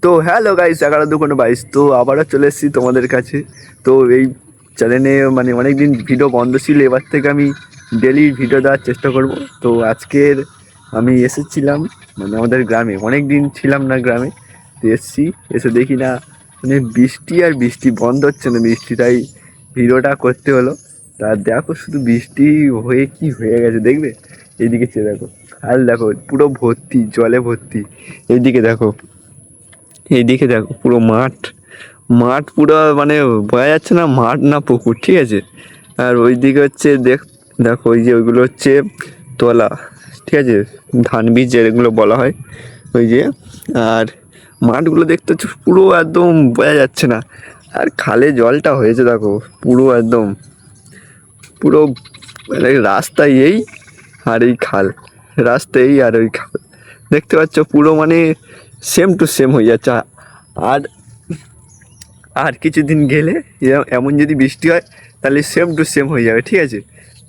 তো hello guys, 11-2-22 তো আবারও চলে এসেছি তোমাদের কাছে। তো এই চ্যানেলে মানে অনেক দিন ভিডিও বন্ধ ছিল, এবার থেকে আমি ডেলি ভিডিও দেওয়ার চেষ্টা করব। তো আজকের আমি এসেছিলাম মানে আমাদের গ্রামে, অনেক দিন ছিলাম না গ্রামে। তো এসেছি, এসে দেখি না মানে বৃষ্টি আর বৃষ্টি, বন্ধ হচ্ছে না বৃষ্টি, তাই ভিডিওটা করতে হলো। তা দেখো শুধু বৃষ্টি হয়ে কি হয়ে গেছে দেখবে, এইদিকে চেয়ে দেখো, আর দেখো পুরো ভর্তি, জলে ভর্তি। এইদিকে দেখো, এইদিকে দেখো পুরো মাঠ, মাঠ পুরো মানে বোঝা যাচ্ছে না মাঠ না পুকুর, ঠিক আছে। আর ওইদিকে হচ্ছে দেখো ওই যে ওইগুলো হচ্ছে তলা, ঠিক আছে, ধান বীজ যেগুলো বলা হয় ওই যে। আর মাঠগুলো দেখতে হচ্ছে পুরো একদম বোঝা যাচ্ছে না। আর খালে জলটা হয়েছে দেখো পুরো একদম, পুরো মানে রাস্তায় এই আর এই খাল, রাস্তা এই আর ওই খাল, দেখতে পাচ্ছ পুরো মানে সেম টু সেম হয়ে যাচ্ছে। আর আর কিছুদিন গেলে এমন যদি বৃষ্টি হয় তাহলে সেম টু সেম হয়ে যাবে, ঠিক আছে।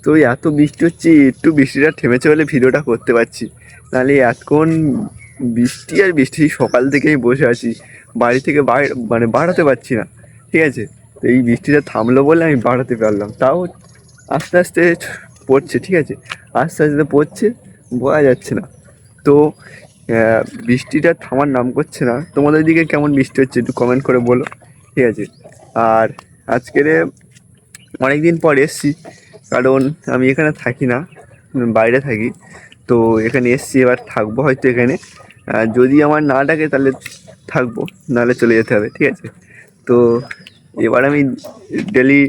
তো এত বৃষ্টি হচ্ছে, একটু বৃষ্টিটা থেমেছে বলে ভিডিওটা করতে পারছি, নাহলে এতক্ষণ বৃষ্টি আর বৃষ্টি, সকাল থেকেই বসে আছি, বাড়ি থেকে মানে বাড়াতে পারছি না, ঠিক আছে। তো এই বৃষ্টিটা থামলো বলে আমি বাড়াতে পারলাম, তাও আস্তে আস্তে পড়ছে, ঠিক আছে, আস্তে আস্তে পড়ছে, বোঝা যাচ্ছে না। তো বৃষ্টিটা থামার নাম করছে না। তোমাদের দিকে কেমন বৃষ্টি হচ্ছে একটু কমেন্ট করে বলো, ঠিক আছে। আর আজকের অনেক দিন পর এসছি, কারণ আমি এখানে থাকি না, বাইরে থাকি। তো এখানে এসছি, এবার থাকবো হয়তো এখানে। যদি আমার না ডাকে তাহলে থাকবো, নাহলে চলে যেতে হবে, ঠিক আছে। তো এবার আমি ডেলি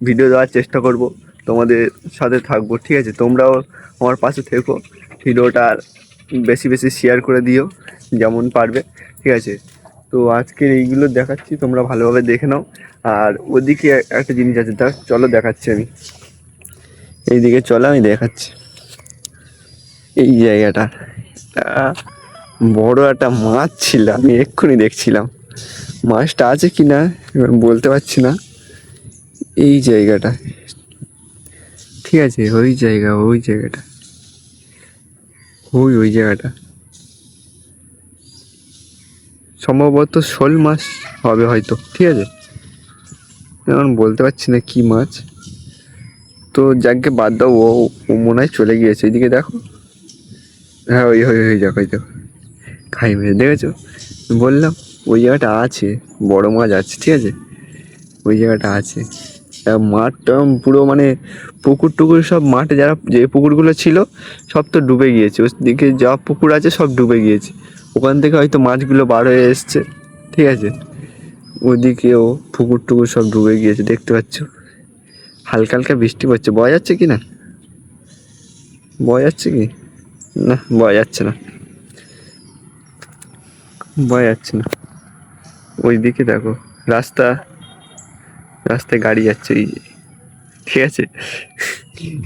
ভিডিও দেওয়ার চেষ্টা করব, তোমাদের সাথে থাকবো, ঠিক আছে। তোমরাও আমার পাশে থেকো, ভিডিওটা বেশি বেশি শেয়ার করে দিও যেমন পারবে, ঠিক আছে। তো আজকের এইগুলো দেখাচ্ছি, তোমরা ভালোভাবে দেখে নাও। আর ওদিকে একটা জিনিস আছে, চলো দেখাচ্ছি আমি, এইদিকে চলো আমি দেখাচ্ছি। এই জায়গাটা বড় একটা মাছ ছিল, আমি এক্ষুনি দেখছিলাম, মাছটা আছে কি না বলতে পারছি না। এই জায়গাটা, ঠিক আছে, ওই জায়গাটা, ওই জায়গাটা সম্ভবত শোল মাছ হবে হয়তো, ঠিক আছে, এখন বলতে পারছি না কি মাছ। তো যাকে বাদ দাও, ও মনে হয় চলে গিয়েছে। এইদিকে দেখো, হ্যাঁ ওই দেখো, খাই মেরে দেখেছো, বললাম ওই জায়গাটা আছে, বড় মাছ আছে, ঠিক আছে, ওই জায়গাটা আছে। মাঠটা পুরো মানে পুকুর টুকুর সব, মাঠে যারা যে পুকুরগুলো ছিল সব তো ডুবে গিয়েছে, ওদিকে যা পুকুর আছে সব ডুবে গিয়েছে, ওখান থেকে হয়তো মাছগুলো বার হয়ে এসছে, ঠিক আছে। ওদিকেও পুকুর টুকুর সব ডুবে গিয়েছে, দেখতে পাচ্ছ, হালকা হালকা বৃষ্টি পড়ছে, বোঝা যাচ্ছে কি না, বোঝা যাচ্ছে কি না, বোঝা যাচ্ছে না, বোঝা যাচ্ছে না। ওইদিকে দেখো রাস্তায় গাড়ি যাচ্ছে, এই যে, ঠিক আছে,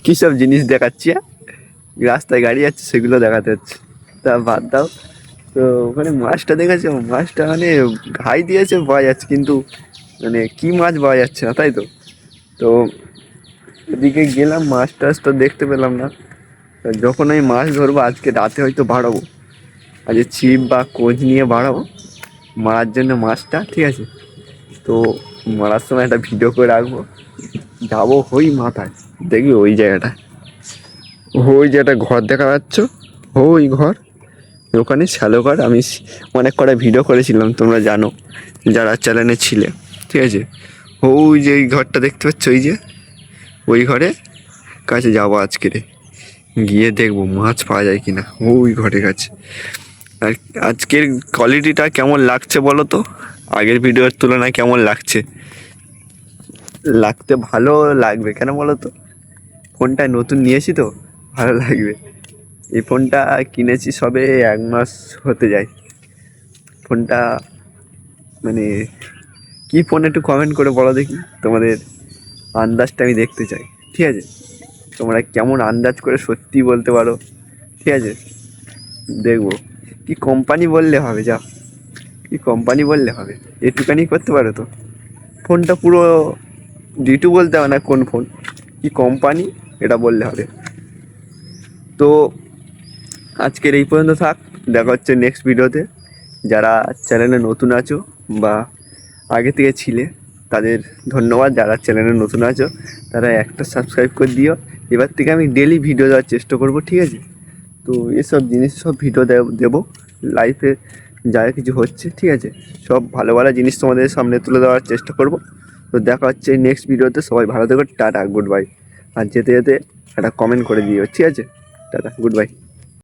কী সব জিনিস দেখাচ্ছি, রাস্তায় গাড়ি যাচ্ছে সেগুলো দেখাতে হচ্ছে, তা বাদ দাও। তো ওখানে মাছটা দেখেছো, মাছটা মানে ঘাই দিয়েছে পাওয়া যাচ্ছে, কিন্তু মানে কী মাছ পাওয়া যাচ্ছে না, তাই তো। তো ওদিকে গেলাম, মাছ টাছ তো দেখতে পেলাম না। যখন আমি মাছ ধরবো আজকে রাতে হয়তো বাড়াবো, আজকে ছিপ বা কোচ নিয়ে বাড়াবো মারার জন্য মাছটা, ঠিক আছে। তো মারার সময় একটা ভিডিও করে রাখবো, যাবো ওই মাথায়, দেখবি ওই জায়গাটা, ওই যে একটা ঘর দেখা যাচ্ছ, ওই ঘর, ওখানে শ্যালো ঘর, আমি অনেক কটা ভিডিও করেছিলাম, তোমরা জানো যারা চ্যানেলে ছিলে, ঠিক আছে। ওই যে এই ঘরটা দেখতে পাচ্ছ, ওই ঘরে কাছে যাবো আজকে রে, গিয়ে দেখবো মাছ পাওয়া যায় কিনা ওই ঘরের কাছে। আর আজকের কোয়ালিটিটা কেমন লাগছে বলো তো, আগের ভিডিওর তুলনায় কেমন লাগছে? লাগতে ভালো লাগবে, কেন বলো তো, ফোনটা নতুন নিয়েছি তো ভালো লাগবে। এই ফোনটা কিনেছি সবে 1 মাস হতে যায়। ফোনটা মানে কী ফোন একটু কমেন্ট করে বলো দেখি, তোমাদের আন্দাজটা আমি দেখতে চাই, ঠিক আছে। তোমরা কেমন আন্দাজ করে সত্যি বলতে পারো, ঠিক আছে, দেখবো। কি কোম্পানি বললে হবে, যা কি কোম্পানি বললে হবে, একটুখানি করতে পারো তো। ফোনটা পুরো ডিটু বলতে হবে না, কোন ফোন কি কোম্পানি এটা বললে হবে। তো আজকের এই পর্যন্ত থাক, দেখা হচ্ছে নেক্সট ভিডিওতে, যারা চ্যানেলে নতুন আছো বা আগে থেকে ছিলে তাদের ধন্যবাদ। যারা চ্যানেলে নতুন আছো তারা একটা সাবস্ক্রাইব করে দিও। এবার থেকে আমি ডেলি ভিডিও দেওয়ার চেষ্টা করব, ঠিক আছে? তো এসব জিনিস সব ভিডিও দেবো লাইফে যা কিছু হচ্ছে, ঠিক আছে? সব ভালো ভালো জিনিস তোমাদের সামনে তুলে দেওয়ার চেষ্টা করব। তো দেখা হচ্ছে নেক্সট ভিডিওতে। সবাই ভালো থেকো, টাটা, গুড বাই। আর যেতে যেতে একটা কমেন্ট করে দিও, ঠিক আছে? Tata, good bye.